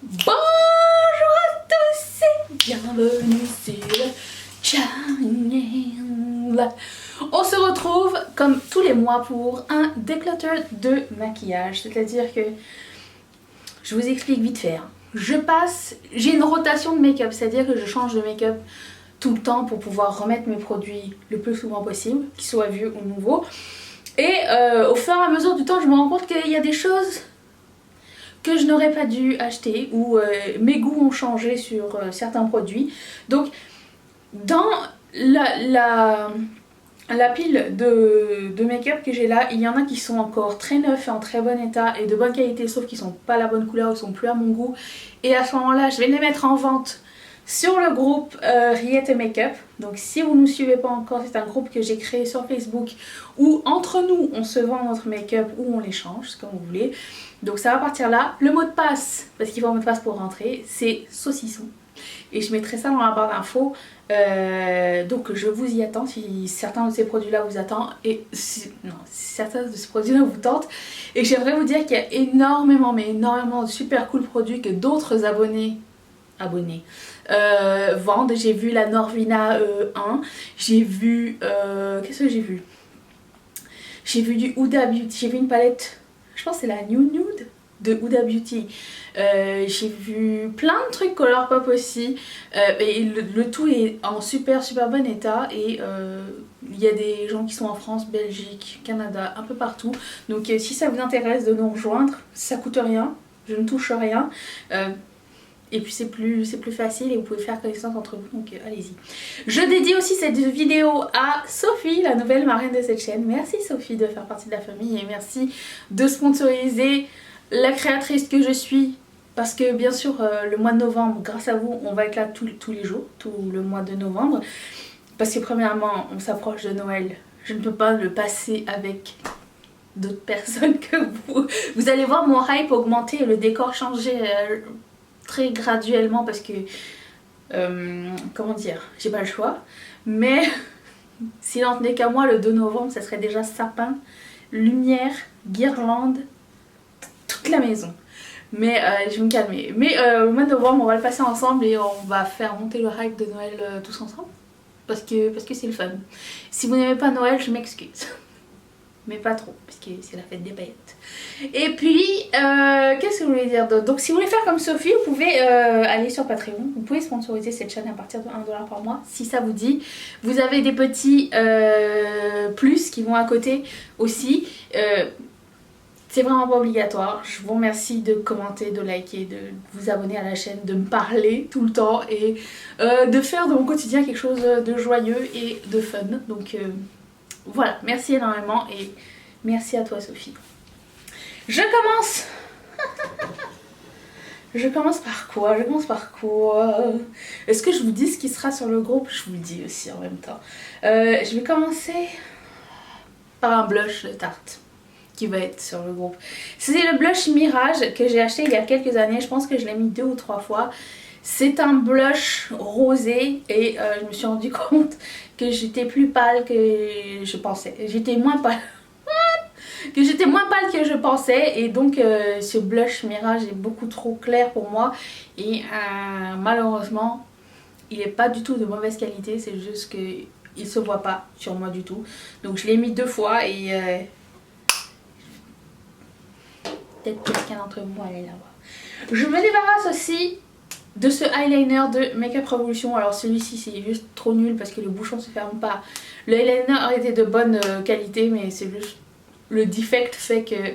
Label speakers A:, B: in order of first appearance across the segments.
A: Bonjour à tous et bienvenue sur le channel. On se retrouve comme tous les mois pour un declutter de maquillage. C'est-à-dire que, je vous explique vite fait. J'ai une rotation de make-up, c'est-à-dire que je change de make-up tout le temps pour pouvoir remettre mes produits le plus souvent possible, qu'ils soient vieux ou nouveaux. Et au fur et à mesure du temps, je me rends compte qu'il y a des choses que je n'aurais pas dû acheter ou mes goûts ont changé sur certains produits. Donc dans la pile de make-up que j'ai là, il y en a qui sont encore très neufs et en très bon état et de bonne qualité, sauf qu'ils sont pas la bonne couleur, ils sont plus à mon goût. Et à ce moment-là, je vais les mettre en vente sur le groupe Riette Make-up. Donc si vous ne nous suivez pas encore, c'est un groupe que j'ai créé sur Facebook où entre nous on se vend notre make-up ou on l'échange, c'est comme vous voulez. Donc ça va partir là. Le mot de passe, parce qu'il faut un mot de passe pour rentrer, c'est saucisson. Et je mettrai ça dans la barre d'infos. Donc je vous y attends si certains de ces produits là vous attendent et si certains de ces produits là vous tentent. Et j'aimerais vous dire qu'il y a énormément de super cool produits que d'autres abonnés vendent. J'ai vu la Norvina 1, j'ai vu qu'est-ce que j'ai vu? J'ai vu du Huda Beauty, j'ai vu une palette, je pense que c'est la New Nude de Huda Beauty. J'ai vu plein de trucs Color Pop aussi, et le tout est en super bon état. Et il y a des gens qui sont en France, Belgique, Canada, un peu partout. Donc si ça vous intéresse de nous rejoindre, ça coûte rien, je ne touche rien. Et puis c'est plus facile et vous pouvez faire connaissance entre vous, donc allez-y. Je dédie aussi cette vidéo à Sophie, la nouvelle marraine de cette chaîne. Merci Sophie de faire partie de la famille et merci de sponsoriser la créatrice que je suis. Parce que bien sûr le mois de novembre, grâce à vous, on va être là tous les jours, tout le mois de novembre. Parce que premièrement, on s'approche de Noël. Je ne peux pas le passer avec d'autres personnes que vous. Vous allez voir mon hype augmenter et le décor changer très graduellement parce que comment dire, j'ai pas le choix. Mais s'il en tenait qu'à moi, le 2 novembre ça serait déjà sapin, lumière, guirlande, toute la maison. Mais je vais me calmer. Mais au mois de novembre on va le passer ensemble et on va faire monter le hype de Noël tous ensemble parce que c'est le fun. Si vous n'aimez pas Noël, je m'excuse. Mais pas trop, parce que c'est la fête des paillettes. Et puis, qu'est-ce que je voulais dire d'autre? Donc si vous voulez faire comme Sophie, vous pouvez aller sur Patreon. Vous pouvez sponsoriser cette chaîne à partir de 1$ par mois, si ça vous dit. Vous avez des petits plus qui vont à côté aussi. C'est vraiment pas obligatoire. Je vous remercie de commenter, de liker, de vous abonner à la chaîne, de me parler tout le temps et de faire de mon quotidien quelque chose de joyeux et de fun. Donc voilà, merci énormément et merci à toi Sophie. Je commence par quoi? Est-ce que je vous dis ce qui sera sur le groupe? Je vous le dis aussi en même temps. Je vais commencer par un blush de Tarte qui va être sur le groupe. C'est le blush Mirage que j'ai acheté il y a quelques années. Je pense que je l'ai mis 2 ou 3 fois. C'est un blush rosé et je me suis rendu compte que j'étais plus pâle que je pensais. J'étais moins pâle que je pensais et donc ce blush Mirage est beaucoup trop clair pour moi et malheureusement il n'est pas du tout de mauvaise qualité, c'est juste que il se voit pas sur moi du tout. Donc je l'ai mis 2 fois et peut-être quelqu'un d'entre vous allait l'avoir. Je me débarrasse aussi de ce eyeliner de Makeup Revolution. Alors celui-ci c'est juste trop nul parce que le bouchon se ferme pas. Le eyeliner était de bonne qualité mais c'est juste le defect fait que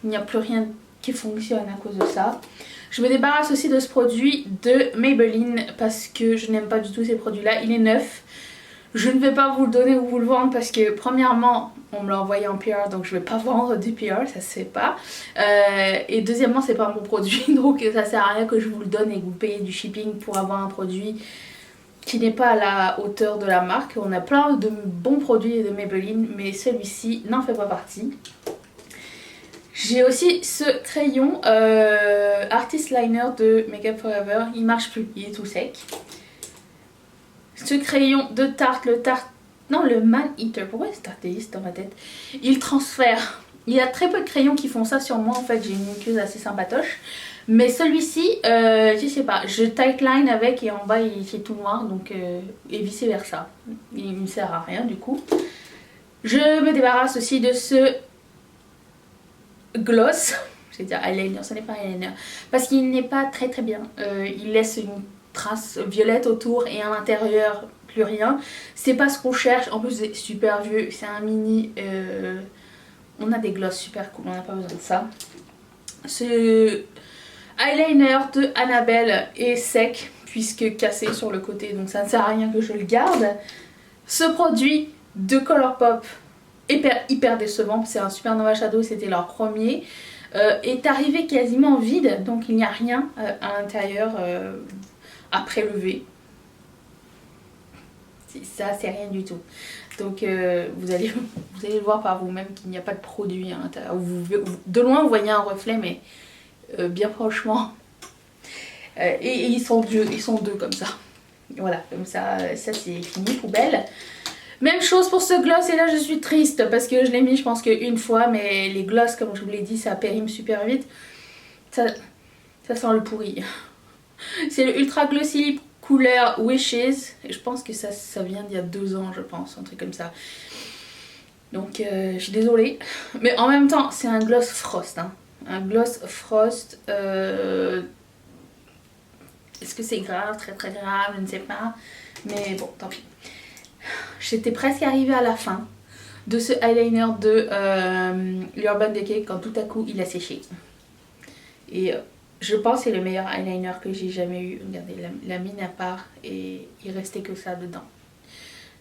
A: il n'y a plus rien qui fonctionne à cause de ça. Je me débarrasse aussi de ce produit de Maybelline parce que je n'aime pas du tout ces produits là. Il est neuf. Je ne vais pas vous le donner ou vous le vendre parce que premièrement on me l'a envoyé en PR donc je vais pas vendre du PR, ça se fait pas. Et deuxièmement c'est pas mon produit donc ça sert à rien que je vous le donne et que vous payez du shipping pour avoir un produit qui n'est pas à la hauteur de la marque. On a plein de bons produits de Maybelline mais celui-ci n'en fait pas partie. J'ai aussi ce crayon Artist Liner de Makeup Forever, il marche plus, il est tout sec. Ce crayon de Tarte, le Man Eater, pourquoi c'est Tarteiste dans ma tête? Il transfère Il y a très peu de crayons qui font ça sur moi, en fait j'ai une muqueuse assez sympatoche. Mais celui-ci, je sais pas, je tightline avec et en bas il fait tout noir, donc et vice versa. Il ne sert à rien du coup. Je me débarrasse aussi de ce gloss, je vais dire eyeliner, ce n'est pas eyeliner, parce qu'il n'est pas très très bien. Il laisse une trace violette autour et à l'intérieur plus rien. C'est pas ce qu'on cherche, en plus c'est super vieux, c'est un mini... on a des gloss super cool, on n'a pas besoin de ça. Ce eyeliner de Annabelle est sec puisque cassé sur le côté, donc ça ne sert à rien que je le garde. Ce produit de Colourpop, hyper décevant, c'est un Supernova Shadow, c'était leur premier, est arrivé quasiment vide, donc il n'y a rien à l'intérieur à prélever. Ça c'est rien du tout. Donc vous allez le voir par vous-même qu'il n'y a pas de produit à l'intérieur. De loin vous voyez un reflet, mais bien franchement. Et ils sont deux comme ça. Voilà, comme ça c'est fini, poubelle. Même chose pour ce gloss, et là je suis triste parce que je l'ai mis je pense qu'une fois, mais les gloss comme je vous l'ai dit ça périme super vite. Ça sent le pourri. C'est le Ultra Glossy couleur Wishes, et je pense que ça vient d'il y a 2 ans je pense, un truc comme ça. Donc je suis désolée, mais en même temps c'est un gloss frost, hein. Un gloss frost, est-ce que c'est grave, très très grave, je ne sais pas, mais bon tant pis. J'étais presque arrivée à la fin de ce eyeliner de l'Urban Decay quand tout à coup il a séché. Et je pense que c'est le meilleur eyeliner que j'ai jamais eu. Regardez, la mine à part et il restait que ça dedans.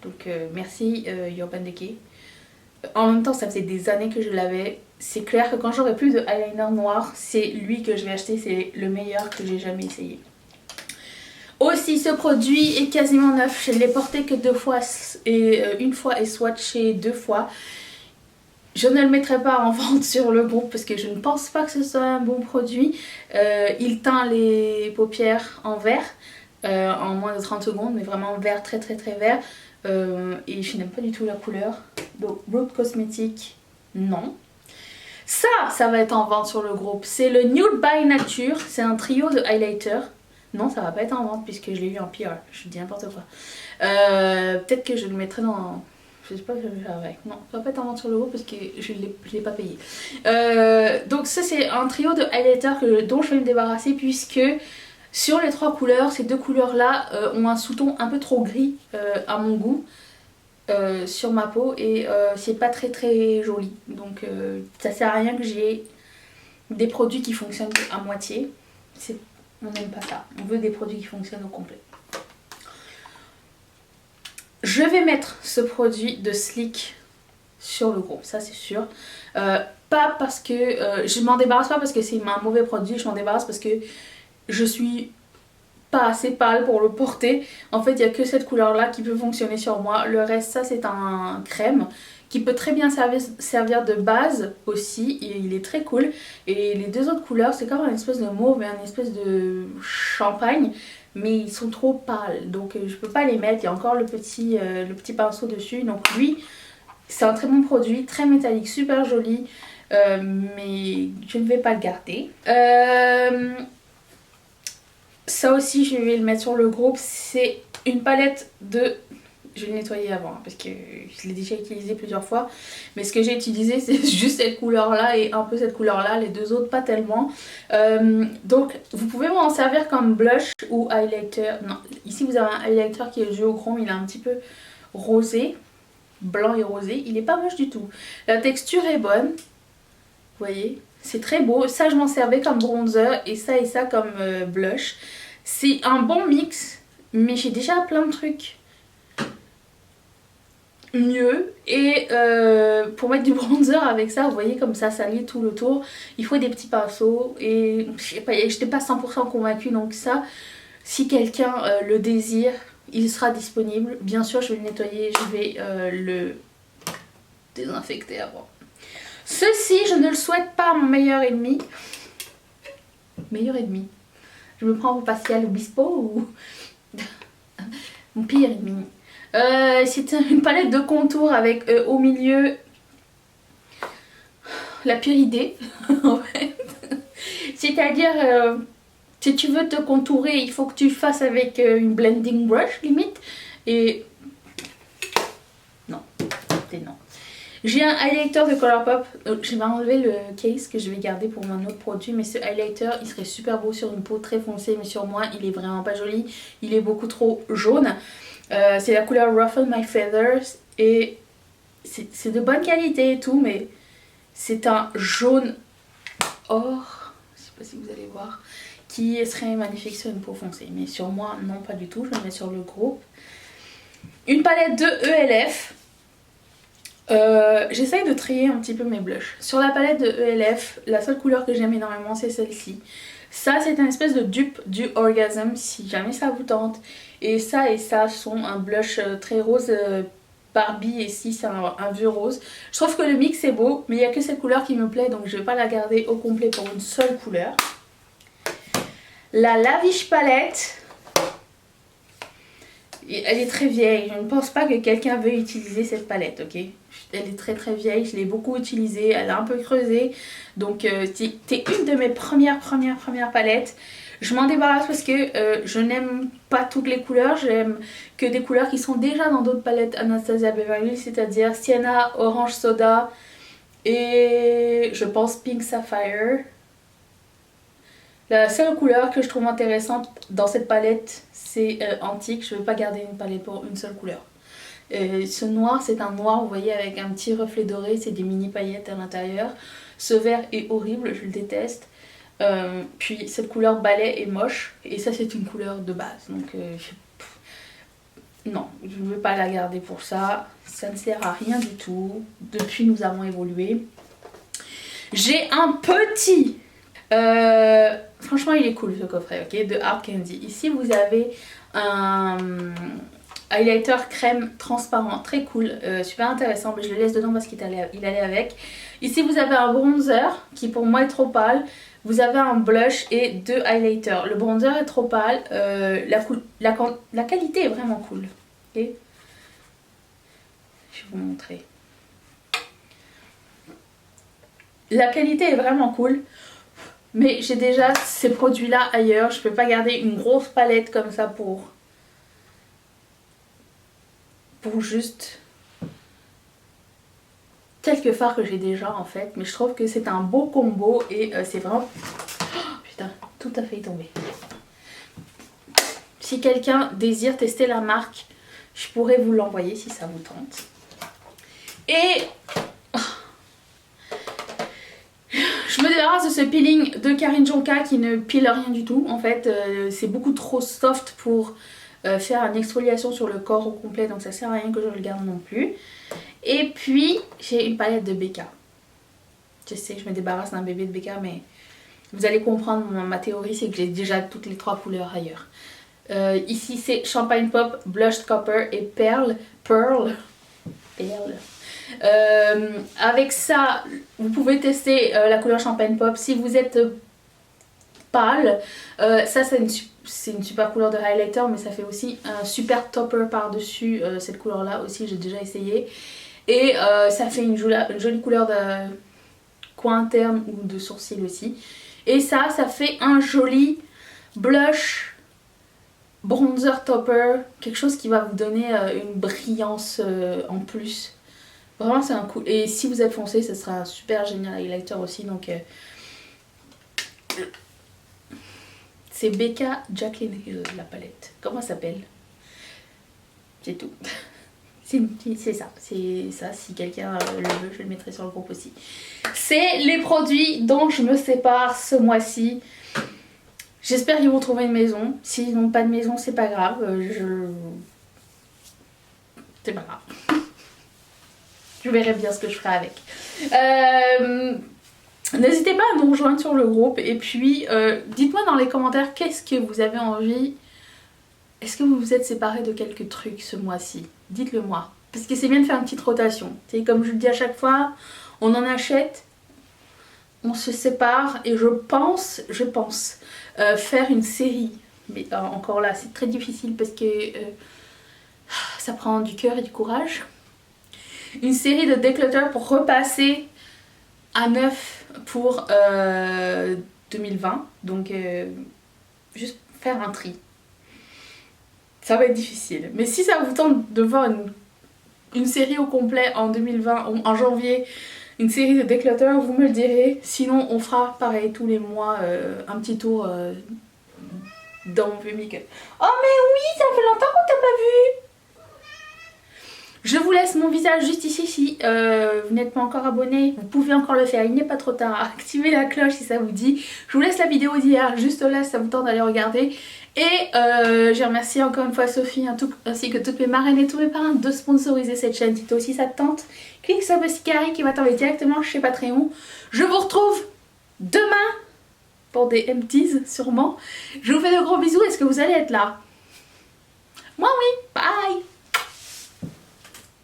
A: Donc merci Urban Decay. En même temps ça faisait des années que je l'avais. C'est clair que quand j'aurai plus de eyeliner noir, c'est lui que je vais acheter. C'est le meilleur que j'ai jamais essayé. Aussi ce produit est quasiment neuf. Je ne l'ai porté que 2 fois et une fois et swatché 2 fois. Je ne le mettrai pas en vente sur le groupe parce que je ne pense pas que ce soit un bon produit. Il teint les paupières en vert en moins de 30 secondes, mais vraiment vert, très très très vert. Et je n'aime pas du tout la couleur. Donc Root Cosmetics, non. Ça va être en vente sur le groupe. C'est le Nude by Nature. C'est un trio de highlighter. Non, ça va pas être en vente puisque je l'ai eu en PR. Je dis n'importe quoi. Peut-être que je le mettrai dans... Je sais pas ce que je vais faire avec. Non, ça va pas être en vente sur le groupe parce que je l'ai pas payé. Donc ça c'est un trio de highlighters dont je vais me débarrasser puisque sur les 3 couleurs, ces 2 couleurs là ont un sous-ton un peu trop gris à mon goût sur ma peau et c'est pas très très joli. Donc ça sert à rien que j'ai des produits qui fonctionnent à moitié. On n'aime pas ça. On veut des produits qui fonctionnent au complet. Je vais mettre ce produit de Sleek sur le groupe, ça c'est sûr. Pas parce que... je m'en débarrasse pas parce que c'est un mauvais produit, je m'en débarrasse parce que je suis pas assez pâle pour le porter. En fait, il n'y a que cette couleur-là qui peut fonctionner sur moi. Le reste, ça c'est un crème qui peut très bien servir de base aussi. Et il est très cool. Et les 2 autres couleurs, c'est comme un espèce de mauve et un espèce de champagne. Mais ils sont trop pâles, donc je peux pas les mettre. Il y a encore le petit pinceau dessus. Donc lui, c'est un très bon produit, très métallique, super joli. Mais je ne vais pas le garder. Ça aussi, je vais le mettre sur le groupe. C'est une palette de... Je vais le nettoyer avant parce que je l'ai déjà utilisé plusieurs fois. Mais ce que j'ai utilisé c'est juste cette couleur là et un peu cette couleur là. Les 2 autres pas tellement. Donc vous pouvez m'en servir comme blush ou highlighter. Non, ici vous avez un highlighter qui est duochrome. Il est un petit peu rosé. Blanc et rosé. Il est pas moche du tout. La texture est bonne. Vous voyez, c'est très beau. Ça je m'en servais comme bronzer et ça comme blush. C'est un bon mix. Mais j'ai déjà plein de trucs mieux et pour mettre du bronzer avec ça, vous voyez comme ça lit tout le tour, il faut des petits pinceaux et je sais pas, j'étais pas 100% convaincue. Donc ça, si quelqu'un le désire, il sera disponible. Bien sûr je vais le nettoyer, je vais le désinfecter avant. Ceci, je ne le souhaite pas à mon meilleur ennemi. Meilleur ennemi, je me prends pour Pascal Obispo ou mon pire ennemi. C'est une palette de contours avec au milieu la pire idée en fait. C'est-à-dire si tu veux te contourer, il faut que tu le fasses avec une blending brush limite. Et non, c'est non. J'ai un highlighter de Colourpop. Je vais enlever le case que je vais garder pour mon autre produit. Mais ce highlighter, il serait super beau sur une peau très foncée. Mais sur moi, il est vraiment pas joli. Il est beaucoup trop jaune. C'est la couleur Ruffle My Feathers. Et c'est de bonne qualité et tout. Mais c'est un jaune or. Je sais pas si vous allez voir. Qui serait magnifique sur une peau foncée. Mais sur moi, non, pas du tout. Je le mets sur le groupe. Une palette de ELF. J'essaye de trier un petit peu mes blushs. Sur la palette de ELF, la seule couleur que j'aime énormément c'est celle-ci. Ça c'est une espèce de dupe du Orgasm si jamais ça vous tente. Et ça sont un blush très rose Barbie et si c'est un vieux rose. Je trouve que le mix est beau mais il n'y a que cette couleur qui me plaît donc je vais pas la garder au complet pour une seule couleur. La Lavish palette. Elle est très vieille, je ne pense pas que quelqu'un veuille utiliser cette palette, ok? Elle est très très vieille, je l'ai beaucoup utilisée, elle a un peu creusé. Donc c'est une de mes premières palettes. Je m'en débarrasse parce que je n'aime pas toutes les couleurs, j'aime que des couleurs qui sont déjà dans d'autres palettes Anastasia Beverly Hills, c'est-à-dire Sienna, Orange Soda et je pense Pink Sapphire. La seule couleur que je trouve intéressante dans cette palette, c'est antique. Je ne vais pas garder une palette pour une seule couleur. Ce noir, c'est un noir, vous voyez, avec un petit reflet doré. C'est des mini paillettes à l'intérieur. Ce vert est horrible, je le déteste. Puis cette couleur balai est moche. Et ça, c'est une couleur de base. Donc, non, je ne veux pas la garder pour ça. Ça ne sert à rien du tout. Depuis, nous avons évolué. J'ai un petit... franchement il est cool ce coffret, ok, de Hard Candy. Ici vous avez un highlighter crème transparent, très cool, super intéressant, mais je le laisse dedans parce qu'il allait avec. Ici vous avez un bronzer qui pour moi est trop pâle. Vous avez un blush et deux highlighters. Le bronzer est trop pâle, la qualité est vraiment cool, ok. Je vais vous montrer. La qualité est vraiment cool. Mais j'ai déjà ces produits là ailleurs, je peux pas garder une grosse palette comme ça pour juste quelques fards que j'ai déjà en fait. Mais je trouve que c'est un beau combo et c'est vraiment... Oh, putain, tout a failli tomber. Si quelqu'un désire tester la marque, je pourrais vous l'envoyer si ça vous tente. Et... je me débarrasse de ce peeling de Karine Jonka qui ne pile rien du tout. En fait, c'est beaucoup trop soft pour faire une exfoliation sur le corps au complet. Donc ça sert à rien que je le garde non plus. Et puis, j'ai une palette de BK. Je sais que je me débarrasse d'un bébé de BK, mais vous allez comprendre ma théorie, c'est que j'ai déjà toutes les trois couleurs ailleurs. Ici, c'est Champagne Pop, Blush Copper et Pearl. Avec ça vous pouvez tester la couleur Champagne Pop si vous êtes pâle. Ça c'est une super couleur de highlighter, mais ça fait aussi un super topper par dessus cette couleur là aussi, j'ai déjà essayé. Et ça fait une jolie couleur de coin interne ou de sourcil aussi. Et ça fait un joli blush bronzer topper, quelque chose qui va vous donner une brillance en plus. Vraiment c'est un cool. Et si vous êtes foncé, ça sera un super génial highlighter aussi. Donc c'est BK Jaclyn Hill la palette. Comment ça s'appelle? C'est tout. C'est ça. C'est ça. Si quelqu'un le veut, je le mettrai sur le groupe aussi. C'est les produits dont je me sépare ce mois-ci. J'espère qu'ils vont trouver une maison. S'ils n'ont pas de maison, c'est pas grave. C'est pas grave. Je verrai bien ce que je ferai avec. N'hésitez pas à nous rejoindre sur le groupe. Et puis, dites-moi dans les commentaires qu'est-ce que vous avez envie. Est-ce que vous vous êtes séparés de quelques trucs ce mois-ci? Dites-le moi. Parce que c'est bien de faire une petite rotation. C'est comme je le dis à chaque fois, on en achète, on se sépare. Et je pense faire une série. Mais encore là, c'est très difficile parce que ça prend du cœur et du courage. Une série de declutter pour repasser à 9 pour 2020. Donc juste faire un tri. Ça va être difficile. Mais si ça vous tente de voir une série au complet en 2020, en janvier, une série de Declutter, vous me le direz. Sinon, on fera pareil tous les mois un petit tour dans mon make-up. Oh mais oui, ça fait longtemps qu'on t'a pas vu. Je vous laisse mon visage juste ici. Si vous n'êtes pas encore abonné, vous pouvez encore le faire, il n'est pas trop tard. Activez la cloche si ça vous dit. Je vous laisse la vidéo d'hier juste là si ça vous tente d'aller regarder. Et je remercie encore une fois Sophie ainsi que toutes mes marraines et tous mes parrains de sponsoriser cette chaîne. Si toi aussi ça te tente, clique sur le petit carré qui va t'envoyer directement chez Patreon. Je vous retrouve demain pour des empties sûrement. Je vous fais de gros bisous. Est-ce que vous allez être là? Moi oui, bye.